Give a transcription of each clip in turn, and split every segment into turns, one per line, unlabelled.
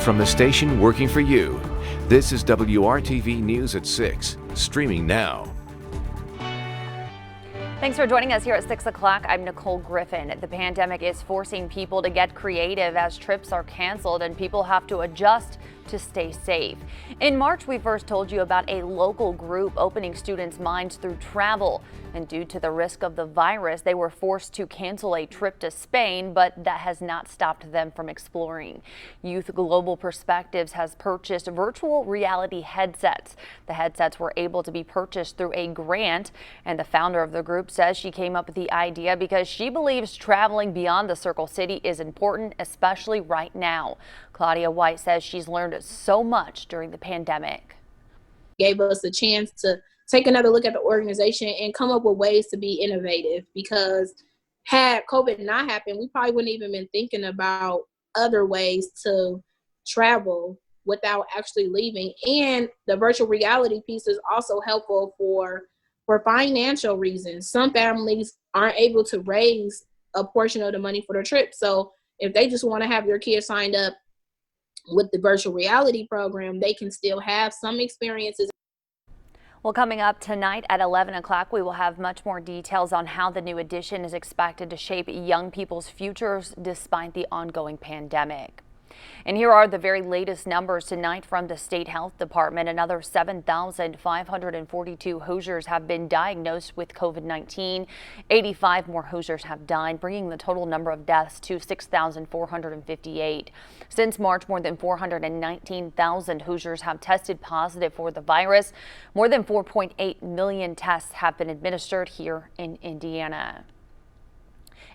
from the station working for you. This is WRTV News at 6, streaming now.
Thanks for joining us here at 6 o'clock. I'm Nicole Griffin. The pandemic is forcing people to get creative as trips are canceled and people have to adjust to stay safe. In March, we first told you about a local group opening students' minds through travel. And due to the risk of the virus, they were forced to cancel a trip to Spain, but that has not stopped them from exploring. Youth Global Perspectives has purchased virtual reality headsets. The headsets were able to be purchased through a grant, and the founder of the group says she came up with the idea because she believes traveling beyond the Circle City is important, especially right now. Claudia White says she's learned so much during the pandemic.
Gave us a chance to take another look at the organization and come up with ways to be innovative, because had COVID not happened, we probably wouldn't even been thinking about other ways to travel without actually leaving. And the virtual reality piece is also helpful for financial reasons. Some families aren't able to raise a portion of the money for their trip. So if they just want to have their kids signed up with the virtual reality program, they can still have some experiences.
Well, coming up tonight at 11 o'clock, we will have much more details on how the new edition is expected to shape young people's futures despite the ongoing pandemic. And here are the very latest numbers tonight from the State Health Department. Another 7,542 Hoosiers have been diagnosed with COVID-19. 85 more Hoosiers have died, bringing the total number of deaths to 6,458. Since March, more than 419,000 Hoosiers have tested positive for the virus. More than 4.8 million tests have been administered here in Indiana.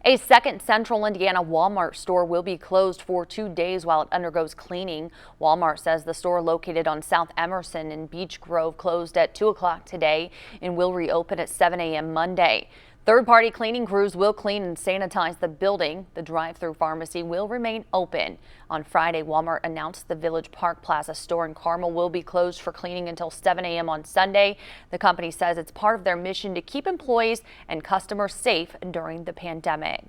A second Central Indiana Walmart store will be closed for 2 days while it undergoes cleaning. Walmart says the store located on South Emerson and Beech Grove closed at 2 o'clock today and will reopen at 7 a.m. Monday. Third-party cleaning crews will clean and sanitize the building. The drive-through pharmacy will remain open. On Friday, Walmart announced the Village Park Plaza store in Carmel will be closed for cleaning until 7 a.m. on Sunday. The company says it's part of their mission to keep employees and customers safe during the pandemic.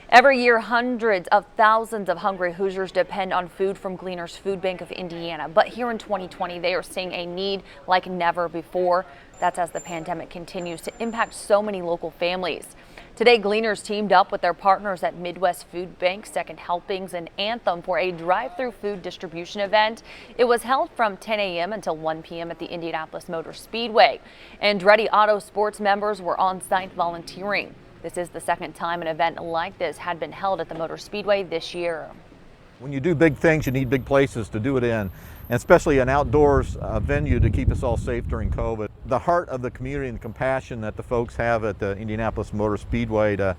Every year, hundreds of thousands of hungry Hoosiers depend on food from Gleaners Food Bank of Indiana. But here in 2020, they are seeing a need like never before. That's as the pandemic continues to impact so many local families. Today, Gleaners teamed up with their partners at Midwest Food Bank, Second Helpings, and Anthem for a drive-through food distribution event. It was held from 10 a.m. until 1 p.m. at the Indianapolis Motor Speedway. Andretti Auto Sports members were on site volunteering. This is the second time an event like this had been held at the Motor Speedway this year.
When you do big things, you need big places to do it in, and especially an outdoors venue to keep us all safe during COVID. The heart of the community and the compassion that the folks have at the Indianapolis Motor Speedway to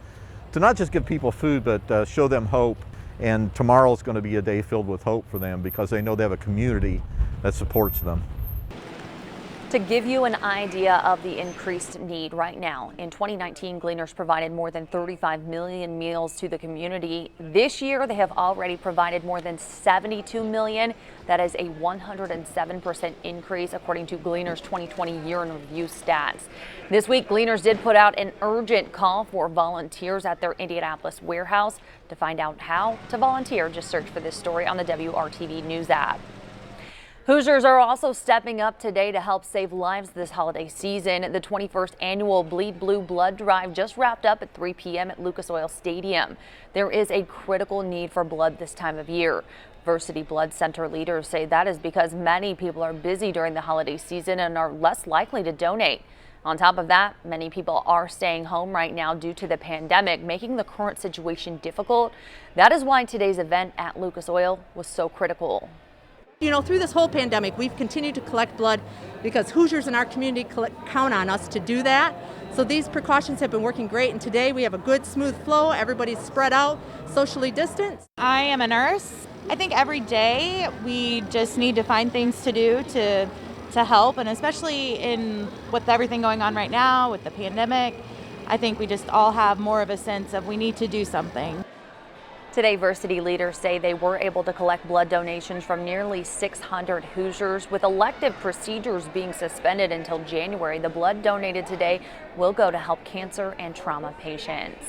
not just give people food, but show them hope. And tomorrow is going to be a day filled with hope for them because they know they have a community that supports them.
To give you an idea of the increased need right now, in 2019, Gleaners provided more than 35 million meals to the community. This year, they have already provided more than 72 million. That is a 107% increase, according to Gleaners 2020 year in review stats. This week, Gleaners did put out an urgent call for volunteers at their Indianapolis warehouse. To find out how to volunteer, just search for this story on the WRTV News app. Hoosiers are also stepping up today to help save lives this holiday season. The 21st annual Bleed Blue Blood Drive just wrapped up at 3 p.m. at Lucas Oil Stadium. There is a critical need for blood this time of year. Varsity Blood Center leaders say that is because many people are busy during the holiday season and are less likely to donate. On top of that, many people are staying home right now due to the pandemic, making the current situation difficult. That is why today's event at Lucas Oil was so critical.
You know, through this whole pandemic, we've continued to collect blood because Hoosiers in our community count on us to do that. So these precautions have been working great, and today we have a good, smooth flow. Everybody's spread out, socially distanced.
I am a nurse. I think every day we just need to find things to do to help, and especially with everything going on right now with the pandemic, I think we just all have more of a sense of we need to do something.
Today, Varsity leaders say they were able to collect blood donations from nearly 600 Hoosiers. With elective procedures being suspended until January, the blood donated today will go to help cancer and trauma patients.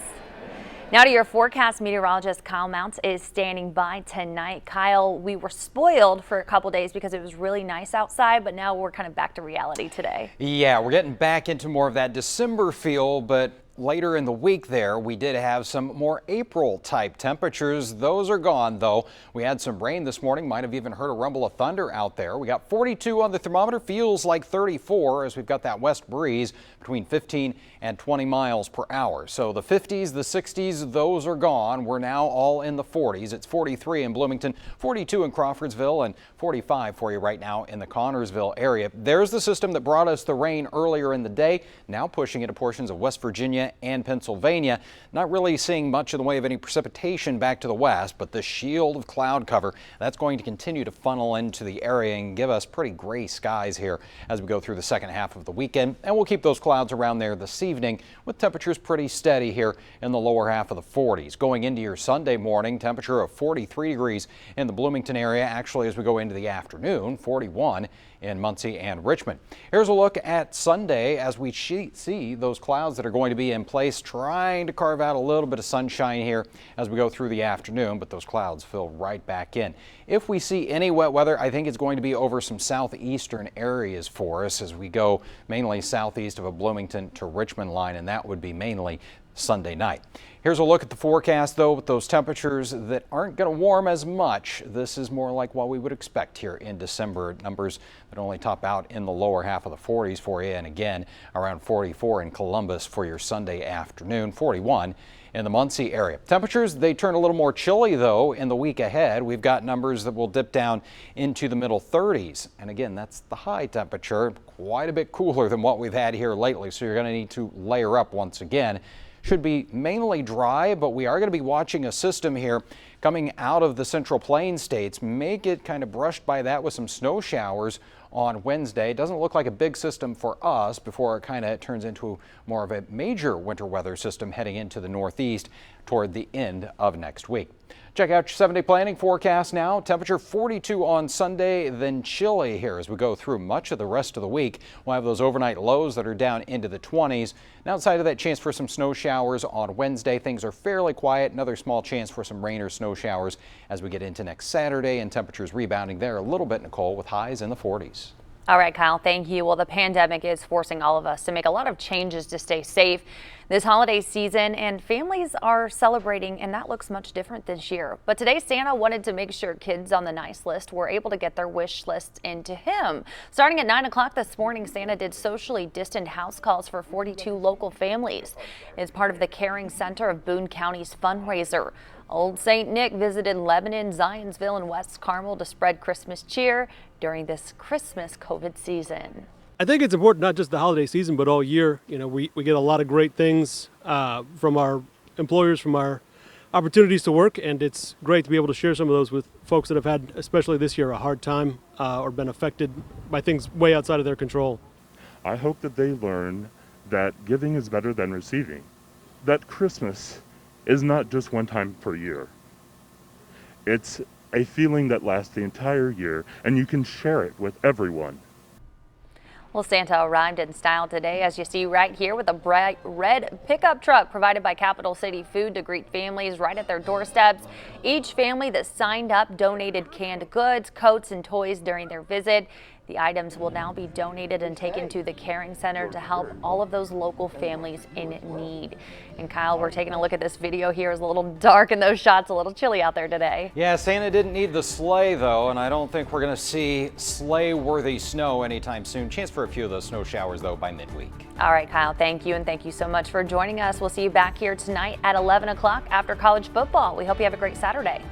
Now to your forecast, meteorologist Kyle Mounts is standing by tonight. Kyle, we were spoiled for a couple days because it was really nice outside, but now we're kind of back to reality today.
Yeah, we're getting back into more of that December feel, but later in the week there, we did have some more April type temperatures. Those are gone though. We had some rain this morning, might have even heard a rumble of thunder out there. We got 42 on the thermometer, feels like 34 as we've got that west breeze between 15 and 20 miles per hour. So the 50s, the 60s, those are gone. We're now all in the 40s. It's 43 in Bloomington, 42 in Crawfordsville, and 45 for you right now in the Connorsville area. There's the system that brought us the rain earlier in the day, now pushing into portions of West Virginia and Pennsylvania. Not really seeing much in the way of any precipitation back to the west, but the shield of cloud cover, that's going to continue to funnel into the area and give us pretty gray skies here as we go through the second half of the weekend. And we'll keep those clouds around there this evening with temperatures pretty steady here in the lower half of the 40s. Going into your Sunday morning, temperature of 43 degrees in the Bloomington area. Actually, as we go into the afternoon, 41 in Muncie and Richmond. Here's a look at Sunday as we see those clouds that are going to be in place, trying to carve out a little bit of sunshine here as we go through the afternoon, but those clouds fill right back in. If we see any wet weather, I think it's going to be over some southeastern areas for us as we go mainly southeast of a Bloomington to Richmond line, and that would be mainly Sunday night. Here's a look at the forecast though, with those temperatures that aren't going to warm as much. This is more like what we would expect here in December. Numbers that only top out in the lower half of the 40s for you, and again around 44 in Columbus for your Sunday afternoon, 41 in the Muncie area. Temperatures, they turn a little more chilly though in the week ahead. We've got numbers that will dip down into the middle 30s, and again, that's the high temperature, quite a bit cooler than what we've had here lately, so you're going to need to layer up once again. Should be mainly dry, but we are going to be watching a system here coming out of the Central Plains states. May get kind of brushed by that with some snow showers on Wednesday. It doesn't look like a big system for us before it kind of turns into more of a major winter weather system heading into the northeast toward the end of next week. Check out your 7-day planning forecast now. Temperature 42 on Sunday, then chilly here as we go through much of the rest of the week. We'll have those overnight lows that are down into the 20s. And outside of that, chance for some snow showers on Wednesday. Things are fairly quiet. Another small chance for some rain or snow showers as we get into next Saturday, and temperatures rebounding there a little bit, Nicole, with highs in the 40s.
All right, Kyle, thank you. Well, the pandemic is forcing all of us to make a lot of changes to stay safe this holiday season, and families are celebrating, and that looks much different this year. But today, Santa wanted to make sure kids on the nice list were able to get their wish lists into him. Starting at 9 o'clock this morning, Santa did socially distant house calls for 42 local families. It's part of the Caring Center of Boone County's fundraiser. Old St. Nick visited Lebanon, Zionsville, and West Carmel to spread Christmas cheer during this Christmas COVID season.
I think it's important not just the holiday season, but all year. You know, we get a lot of great things from our employers, from our opportunities to work, and it's great to be able to share some of those with folks that have had, especially this year, a hard time or been affected by things way outside of their control.
I hope that they learn that giving is better than receiving, that Christmas is not just one time per year. It's a feeling that lasts the entire year, and you can share it with everyone.
Well, Santa arrived in style today, as you see right here, with a bright red pickup truck provided by Capital City Food to greet families right at their doorsteps. Each family that signed up donated canned goods, coats, and toys during their visit. The items will now be donated and taken to the Caring Center to help all of those local families in need. And Kyle, we're taking a look at this video here. It's a little dark in those shots, a little chilly out there today.
Yeah, Santa didn't need the sleigh though, and I don't think we're going to see sleigh-worthy snow anytime soon. Chance for a few of those snow showers though by midweek.
All right, Kyle, thank you, and thank you so much for joining us. We'll see you back here tonight at 11 o'clock after college football. We hope you have a great Saturday.